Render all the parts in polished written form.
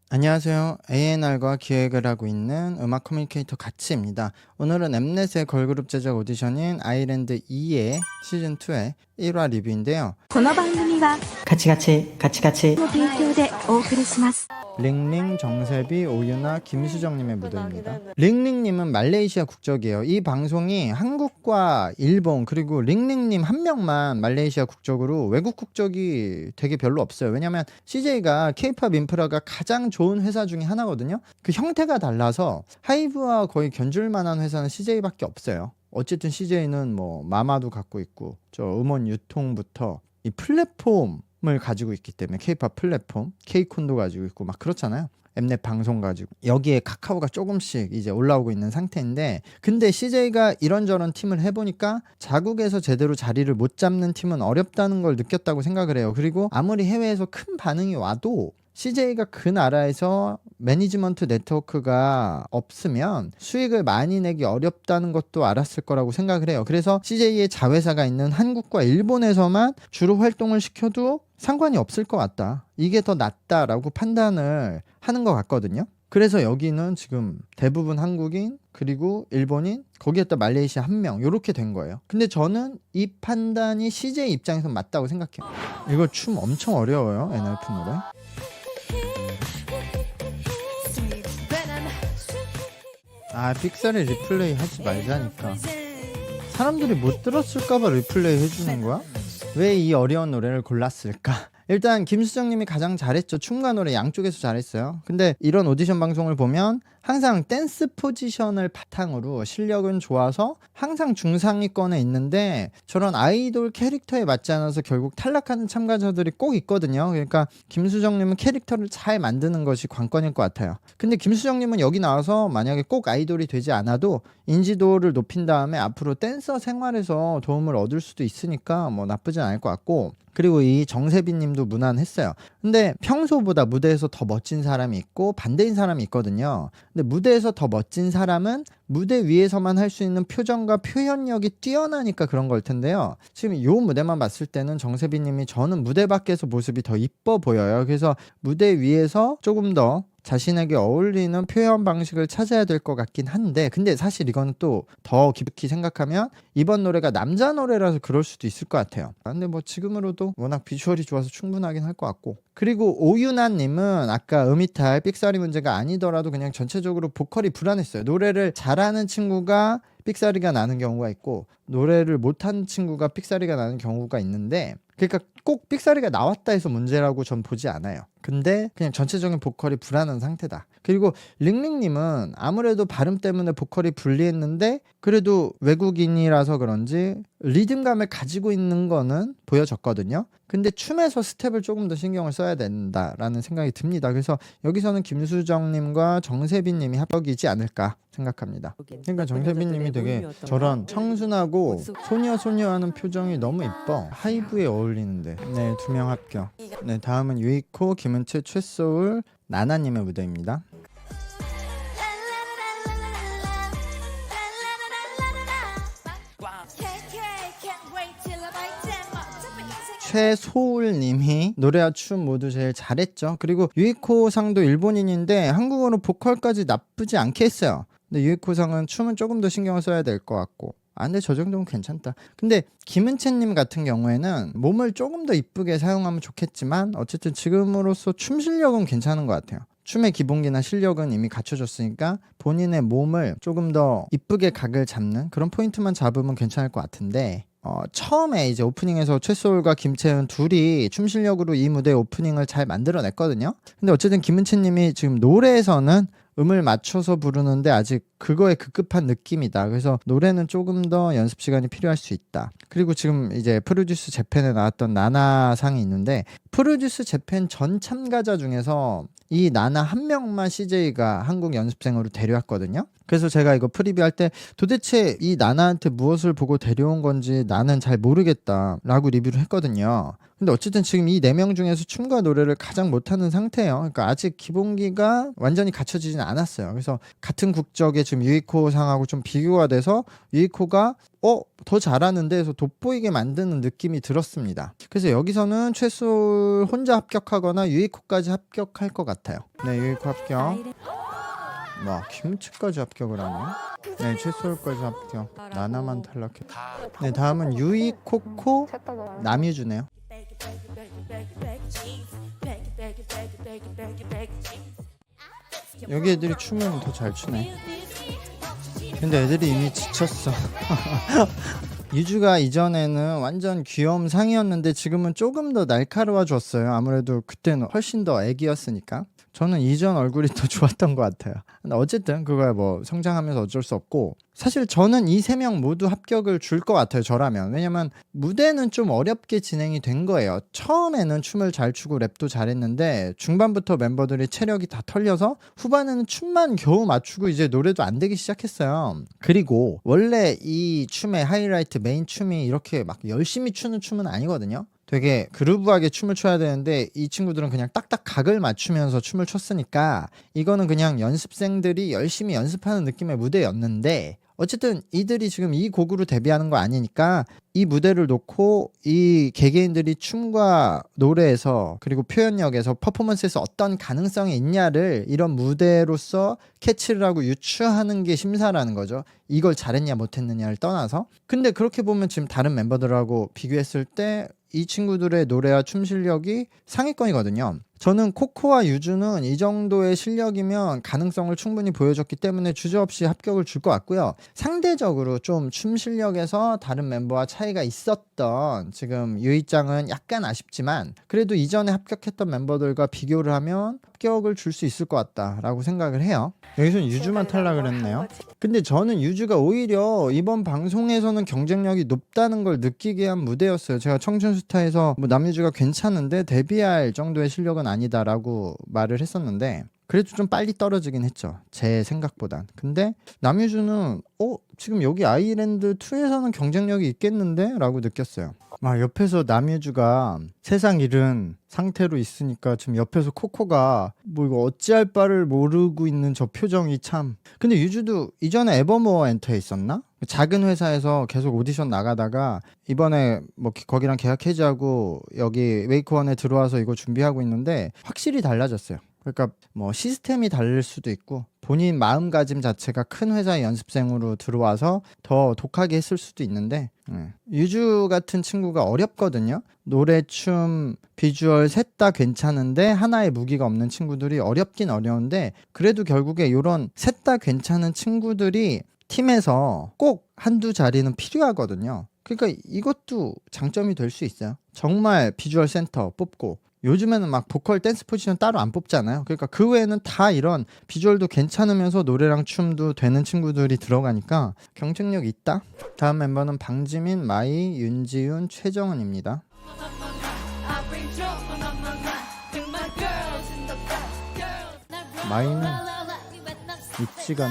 안녕하세요. A&R과 기획을 하고 있는 음악 커뮤니케이터 가치입니다. 오늘은 엠넷의 걸그룹 제작 오디션인 아이랜드 2의 시즌2의 1화 리뷰인데요. この番組はカチカチカチカチの提供でお送りします。 링링, 정세비, 오유나, 김수정님의 무대입니다. 링링님은 말레이시아 국적이에요. 이 방송이 한국과 일본 그리고 링링님 한 명만 말레이시아 국적으로 외국 국적이 되게 별로 없어요. 왜냐면 CJ가 K-팝 인프라가 가장 좋은 회사 중에 하나거든요. 그 형태가 달라서 하이브와 거의 견줄 만한 회사는 CJ밖에 없어요. 어쨌든 CJ는 뭐 마마도 갖고 있고 저 음원 유통부터 이 플랫폼을 가지고 있기 때문에 K-팝 플랫폼, K-콘도 가지고 있고 막 그렇잖아요. 엠넷 방송 가지고 여기에 카카오가 조금씩 이제 올라오고 있는 상태인데, 근데 CJ가 이런저런 팀을 해보니까 자국에서 제대로 자리를 못 잡는 팀은 어렵다는 걸 느꼈다고 생각을 해요. 그리고 아무리 해외에서 큰 반응이 와도 CJ가 그 나라에서 매니지먼트 네트워크가 없으면 수익을 많이 내기 어렵다는 것도 알았을 거라고 생각을 해요. 그래서 CJ의 자회사가 있는 한국과 일본에서만 주로 활동을 시켜도 상관이 없을 것 같다, 이게 더 낫다라고 판단을 하는 것 같거든요. 그래서 여기는 지금 대부분 한국인 그리고 일본인 거기에다 말레이시아 한 명 이렇게 된 거예요. 근데 저는 이 판단이 CJ 입장에서 맞다고 생각해요. 이거 춤 엄청 어려워요. NRF 노래. 픽셀이 리플레이 하지 말자니까. 사람들이 못 들었을까봐 리플레이 해주는 거야? 왜 이 어려운 노래를 골랐을까? 일단 김수정님이 가장 잘했죠. 춤과 노래 양쪽에서 잘했어요. 근데 이런 오디션 방송을 보면 항상 댄스 포지션을 바탕으로 실력은 좋아서 항상 중상위권에 있는데 저런 아이돌 캐릭터에 맞지 않아서 결국 탈락하는 참가자들이 꼭 있거든요. 그러니까 김수정님은 캐릭터를 잘 만드는 것이 관건일 것 같아요. 근데 김수정님은 여기 나와서 만약에 꼭 아이돌이 되지 않아도 인지도를 높인 다음에 앞으로 댄서 생활에서 도움을 얻을 수도 있으니까 뭐 나쁘진 않을 것 같고, 그리고 이 정세비 님도 무난했어요. 근데 평소보다 무대에서 더 멋진 사람이 있고 반대인 사람이 있거든요. 근데 무대에서 더 멋진 사람은 무대 위에서만 할 수 있는 표정과 표현력이 뛰어나니까 그런 걸 텐데요. 지금 이 무대만 봤을 때는 정세비 님이 저는 무대 밖에서 모습이 더 이뻐 보여요. 그래서 무대 위에서 조금 더 자신에게 어울리는 표현 방식을 찾아야 될 것 같긴 한데, 근데 사실 이건 또 더 깊이 생각하면 이번 노래가 남자 노래라서 그럴 수도 있을 것 같아요. 근데 뭐 지금으로도 워낙 비주얼이 좋아서 충분하긴 할 것 같고, 그리고 오유나님은 아까 음이탈 삑사리 문제가 아니더라도 그냥 전체적으로 보컬이 불안했어요. 노래를 잘하는 친구가 삑사리가 나는 경우가 있고 노래를 못하는 친구가 삑사리가 나는 경우가 있는데, 그러니까 꼭 삑사리가 나왔다 해서 문제라고 전 보지 않아요. 근데 그냥 전체적인 보컬이 불안한 상태다. 그리고 링링님은 아무래도 발음 때문에 보컬이 불리했는데 그래도 외국인이라서 그런지 리듬감을 가지고 있는 거는 보여졌거든요. 근데 춤에서 스텝을 조금 더 신경을 써야 된다라는 생각이 듭니다. 그래서 여기서는 김수정님과 정세빈님이 합격이지 않을까 생각합니다. 그러니까 정세빈님이 되게 저런 청순하고 소녀소녀하는 표정이 너무 이뻐. 하이브에 어울리는데. 네, 2명 합격. 네, 다음은 유이코, 김은채, 최소울, 나나님의 무대입니다. 최소울님이 노래와 춤 모두 제일 잘했죠. 그리고 유이코 상도 일본인인데 한국어로 보컬까지 나쁘지 않게 했어요. 근데 유이코 상은 춤은 조금 더 신경을 써야 될 것 같고, 근데 저 정도면 괜찮다. 근데 김은채님 같은 경우에는 몸을 조금 더 이쁘게 사용하면 좋겠지만 어쨌든 지금으로서 춤 실력은 괜찮은 것 같아요. 춤의 기본기나 실력은 이미 갖춰졌으니까 본인의 몸을 조금 더 이쁘게 각을 잡는 그런 포인트만 잡으면 괜찮을 것 같은데, 처음에 이제 오프닝에서 최소울과 김채은 둘이 춤 실력으로 이 무대 오프닝을 잘 만들어냈거든요. 근데 어쨌든 김은채님이 지금 노래에서는 음을 맞춰서 부르는데 아직 그거에 급급한 느낌이다. 그래서 노래는 조금 더 연습 시간이 필요할 수 있다. 그리고 지금 이제 프로듀스 재팬에 나왔던 나나상이 있는데 프로듀스 재팬 전 참가자 중에서 이 나나 한 명만 CJ가 한국 연습생으로 데려왔거든요. 그래서 제가 이거 프리뷰할 때 도대체 이 나나한테 무엇을 보고 데려온 건지 나는 잘 모르겠다라고 리뷰를 했거든요. 근데 어쨌든 지금 이 4명 중에서 춤과 노래를 가장 못하는 상태예요. 그러니까 아직 기본기가 완전히 갖춰지진 않았어요. 그래서 같은 국적의 지금 유이코 상하고 좀 비교가 돼서 유이코가 더 잘하는데 해서 돋보이게 만드는 느낌이 들었습니다. 그래서 여기서는 최솔 혼자 합격하거나 유이코까지 합격할 것 같아요. 네, 유이코 합격. 김치까지 합격을 하네. 네, 최솔까지 합격. 나나만 탈락해. 네, 다음은 유이코코 남유주네요. 여기 애들이 춤은 더 잘 추네. 근데 애들이 이미 지쳤어. 유주가 이전에는 완전 귀여움 상이었는데 지금은 조금 더 날카로워졌어요. 아무래도 그때는 훨씬 더 애기였으니까. 저는 이전 얼굴이 더 좋았던 것 같아요. 근데 어쨌든 그거야 뭐 성장하면서 어쩔 수 없고, 사실 저는 이 3명 모두 합격을 줄 것 같아요, 저라면. 왜냐면 무대는 좀 어렵게 진행이 된 거예요. 처음에는 춤을 잘 추고 랩도 잘했는데 중반부터 멤버들이 체력이 다 털려서 후반에는 춤만 겨우 맞추고 이제 노래도 안 되기 시작했어요. 그리고 원래 이 춤의 하이라이트 메인 춤이 이렇게 막 열심히 추는 춤은 아니거든요. 되게 그루브하게 춤을 춰야 되는데 이 친구들은 그냥 딱딱 각을 맞추면서 춤을 췄으니까 이거는 그냥 연습생들이 열심히 연습하는 느낌의 무대였는데, 어쨌든 이들이 지금 이 곡으로 데뷔하는 거 아니니까 이 무대를 놓고 이 개개인들이 춤과 노래에서 그리고 표현력에서 퍼포먼스에서 어떤 가능성이 있냐를 이런 무대로서 캐치를 하고 유추하는 게 심사라는 거죠. 이걸 잘했냐 못했느냐를 떠나서. 근데 그렇게 보면 지금 다른 멤버들하고 비교했을 때 이 친구들의 노래와 춤 실력이 상위권이거든요. 저는 코코와 유주는 이 정도의 실력이면 가능성을 충분히 보여줬기 때문에 주저없이 합격을 줄 것 같고요. 상대적으로 좀 춤 실력에서 다른 멤버와 차이가 있었던 지금 유이짱은 약간 아쉽지만 그래도 이전에 합격했던 멤버들과 비교를 하면 합격을 줄 수 있을 것 같다라고 생각을 해요. 여기서는 유주만 탈락을 했네요. 근데 저는 유주가 오히려 이번 방송에서는 경쟁력이 높다는 걸 느끼게 한 무대였어요. 제가 청춘스타에서 뭐 남유주가 괜찮은데 데뷔할 정도의 실력은 아니다라고 말을 했었는데 그래도 좀 빨리 떨어지긴 했죠, 제 생각보단. 근데 남유주는 지금 여기 아이랜드 2에서는 경쟁력이 있겠는데? 라고 느꼈어요. 옆에서 남유주가 세상 잃은 상태로 있으니까 지금 옆에서 코코가 뭐 이거 어찌할 바를 모르고 있는 저 표정이 참. 근데 유주도 이전에 에버모어 엔터에 있었나? 작은 회사에서 계속 오디션 나가다가 이번에 뭐 거기랑 계약 해지하고 여기 웨이크원에 들어와서 이거 준비하고 있는데 확실히 달라졌어요. 그러니까 뭐 시스템이 다를 수도 있고 본인 마음가짐 자체가 큰 회사의 연습생으로 들어와서 더 독하게 했을 수도 있는데, 유주 같은 친구가 어렵거든요. 노래, 춤, 비주얼 셋 다 괜찮은데 하나의 무기가 없는 친구들이 어렵긴 어려운데 그래도 결국에 이런 셋 다 괜찮은 친구들이 팀에서 꼭 한두 자리는 필요하거든요. 그러니까 이것도 장점이 될 수 있어요. 정말 비주얼 센터 뽑고 요즘에는 막 보컬 댄스 포지션 따로 안 뽑잖아요. 그러니까 그 외에는 다 이런 비주얼도 괜찮으면서 노래랑 춤도 되는 친구들이 들어가니까 경쟁력이 있다. 다음 멤버는 방지민, 마이, 윤지윤, 최정은입니다. 마이는 있지가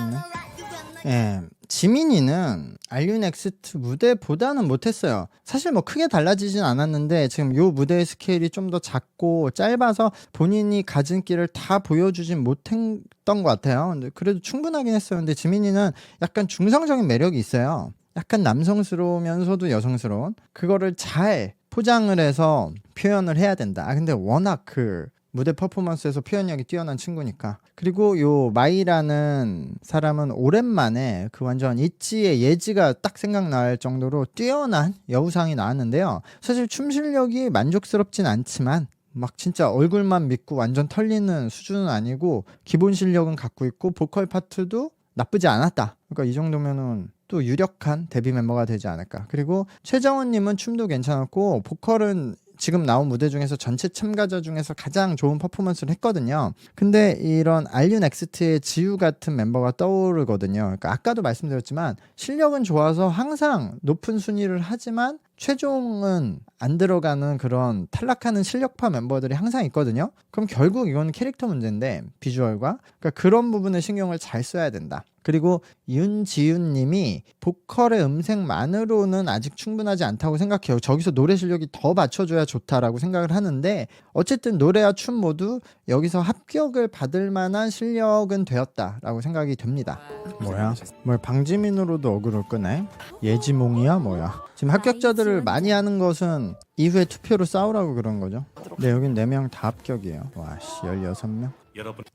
않네. 지민이는 알류넥스트 무대보다는 못했어요. 사실 뭐 크게 달라지진 않았는데 지금 요 무대의 스케일이 좀 더 작고 짧아서 본인이 가진 끼를 다 보여주진 못했던 것 같아요. 근데 그래도 충분하긴 했어요. 근데 지민이는 약간 중성적인 매력이 있어요. 약간 남성스러우면서도 여성스러운 그거를 잘 포장을 해서 표현을 해야 된다. 근데 워낙 그 무대 퍼포먼스에서 표현력이 뛰어난 친구니까. 그리고 요 마이라는 사람은 오랜만에 그 완전 있지의 예지가 딱 생각날 정도로 뛰어난 여우상이 나왔는데요. 사실 춤 실력이 만족스럽진 않지만 막 진짜 얼굴만 믿고 완전 털리는 수준은 아니고 기본 실력은 갖고 있고 보컬 파트도 나쁘지 않았다. 그러니까 이 정도면은 또 유력한 데뷔 멤버가 되지 않을까. 그리고 최정은님은 춤도 괜찮았고 보컬은 지금 나온 무대 중에서 전체 참가자 중에서 가장 좋은 퍼포먼스를 했거든요. 근데 이런 알류넥스트의 지우 같은 멤버가 떠오르거든요. 그러니까 아까도 말씀드렸지만 실력은 좋아서 항상 높은 순위를 하지만 최종은 안 들어가는 그런 탈락하는 실력파 멤버들이 항상 있거든요. 그럼 결국 이건 캐릭터 문제인데 비주얼과 그러니까 그런 부분에 신경을 잘 써야 된다. 그리고 윤지윤님이 보컬의 음색만으로는 아직 충분하지 않다고 생각해요. 저기서 노래 실력이 더 받쳐줘야 좋다라고 생각을 하는데 어쨌든 노래와 춤 모두 여기서 합격을 받을 만한 실력은 되었다라고 생각이 됩니다. 뭐야? 뭘 방지민으로도 어그를 끄네? 예지몽이야 뭐야? 지금 합격자들을 많이 하는 것은 이후에 투표로 싸우라고 그런 거죠. 네, 여긴 4명 다 합격이에요. 와씨 16명.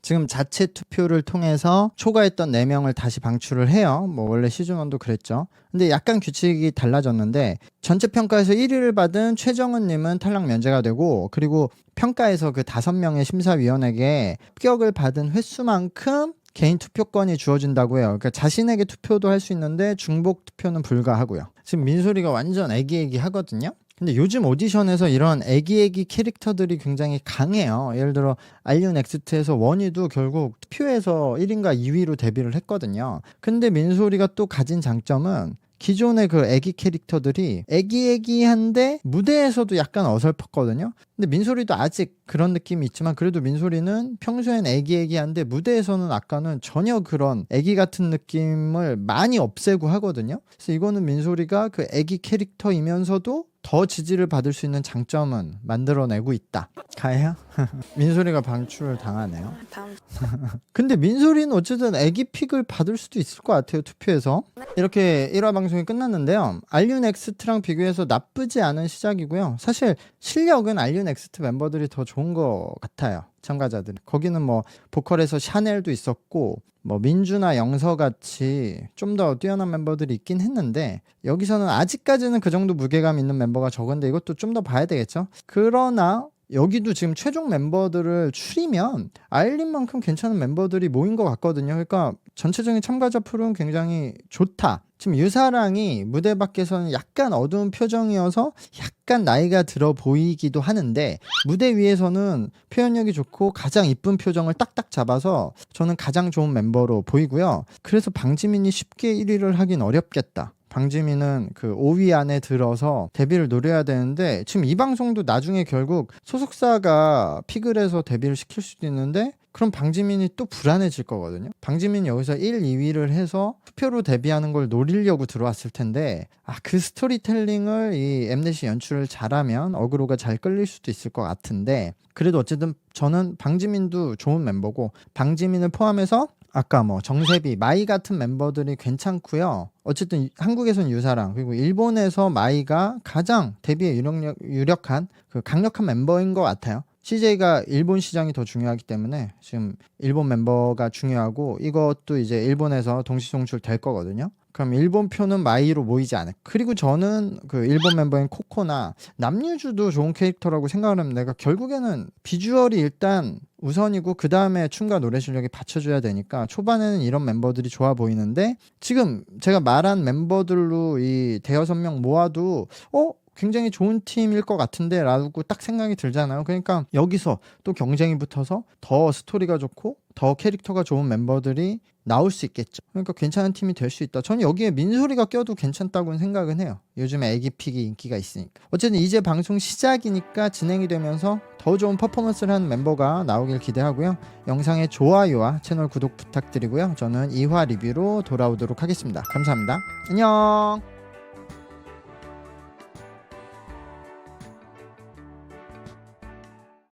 지금 자체 투표를 통해서 초과했던 4명을 다시 방출을 해요. 뭐 원래 시즌1도 그랬죠. 근데 약간 규칙이 달라졌는데 전체 평가에서 1위를 받은 최정은님은 탈락 면제가 되고 그리고 평가에서 그 5명의 심사위원에게 합격을 받은 횟수만큼 개인 투표권이 주어진다고 해요. 그러니까 자신에게 투표도 할 수 있는데 중복 투표는 불가하고요. 지금 민소리가 완전 애기애기 하거든요. 근데 요즘 오디션에서 이런 애기애기 캐릭터들이 굉장히 강해요. 예를 들어 알류 넥스트에서 원희도 결국 투표에서 1위인가 2위로 데뷔를 했거든요. 근데 민소리가 또 가진 장점은 기존의 그 애기 캐릭터들이 애기애기한데 무대에서도 약간 어설펐거든요. 근데 민소리도 아직 그런 느낌이 있지만 그래도 민소리는 평소엔 애기애기한데 무대에서는 아까는 전혀 그런 애기 같은 느낌을 많이 없애고 하거든요. 그래서 이거는 민소리가 그 애기 캐릭터이면서도 더 지지를 받을 수 있는 장점은 만들어내고 있다. 가해요? 민소리가 방출을 당하네요. 근데 민소리는 어쨌든 애기 픽을 받을 수도 있을 것 같아요. 투표에서. 이렇게 1화 방송이 끝났는데요. 알류넥스트랑 비교해서 나쁘지 않은 시작이고요. 사실 실력은 알류넥스트 멤버들이 더 좋은 것 같아요. 참가자들. 거기는 뭐 보컬에서 샤넬도 있었고 뭐 민주나 영서같이 좀 더 뛰어난 멤버들이 있긴 했는데 여기서는 아직까지는 그 정도 무게감 있는 멤버가 적은데 이것도 좀 더 봐야 되겠죠. 그러나 여기도 지금 최종 멤버들을 추리면 아일린만큼 괜찮은 멤버들이 모인 것 같거든요. 그러니까 전체적인 참가자 풀은 굉장히 좋다. 지금 유사랑이 무대 밖에서는 약간 어두운 표정이어서 약간 나이가 들어 보이기도 하는데 무대 위에서는 표현력이 좋고 가장 이쁜 표정을 딱딱 잡아서 저는 가장 좋은 멤버로 보이고요. 그래서 방지민이 쉽게 1위를 하긴 어렵겠다. 방지민은 그 5위 안에 들어서 데뷔를 노려야 되는데 지금 이 방송도 나중에 결국 소속사가 픽을 해서 데뷔를 시킬 수도 있는데 그럼 방지민이 또 불안해질 거거든요. 방지민이 여기서 1, 2위를 해서 투표로 데뷔하는 걸 노리려고 들어왔을 텐데 그 스토리텔링을 이 엠넷이 연출을 잘하면 어그로가 잘 끌릴 수도 있을 것 같은데 그래도 어쨌든 저는 방지민도 좋은 멤버고 방지민을 포함해서 아까 뭐 정세비, 마이 같은 멤버들이 괜찮고요. 어쨌든 한국에선 유사랑 그리고 일본에서 마이가 가장 데뷔에 유력한 그 강력한 멤버인 것 같아요. CJ가 일본 시장이 더 중요하기 때문에 지금 일본 멤버가 중요하고 이것도 이제 일본에서 동시송출 될 거거든요. 그럼 일본 표는 마이로 모이지 않을. 그리고 저는 그 일본 멤버인 코코나 남유주도 좋은 캐릭터라고 생각을 합니다. 그러니까 결국에는 비주얼이 일단 우선이고 그 다음에 춤과 노래 실력이 받쳐줘야 되니까 초반에는 이런 멤버들이 좋아 보이는데 지금 제가 말한 멤버들로 이 대여섯 명 모아도 굉장히 좋은 팀일 것 같은데 라고 딱 생각이 들잖아요. 그러니까 여기서 또 경쟁이 붙어서 더 스토리가 좋고 더 캐릭터가 좋은 멤버들이 나올 수 있겠죠. 그러니까 괜찮은 팀이 될 수 있다. 저는 여기에 민소리가 껴도 괜찮다고 생각은 해요. 요즘에 애기픽이 인기가 있으니까. 어쨌든 이제 방송 시작이니까 진행이 되면서 더 좋은 퍼포먼스를 하는 멤버가 나오길 기대하고요. 영상의 좋아요와 채널 구독 부탁드리고요. 저는 2화 리뷰로 돌아오도록 하겠습니다. 감사합니다. 안녕.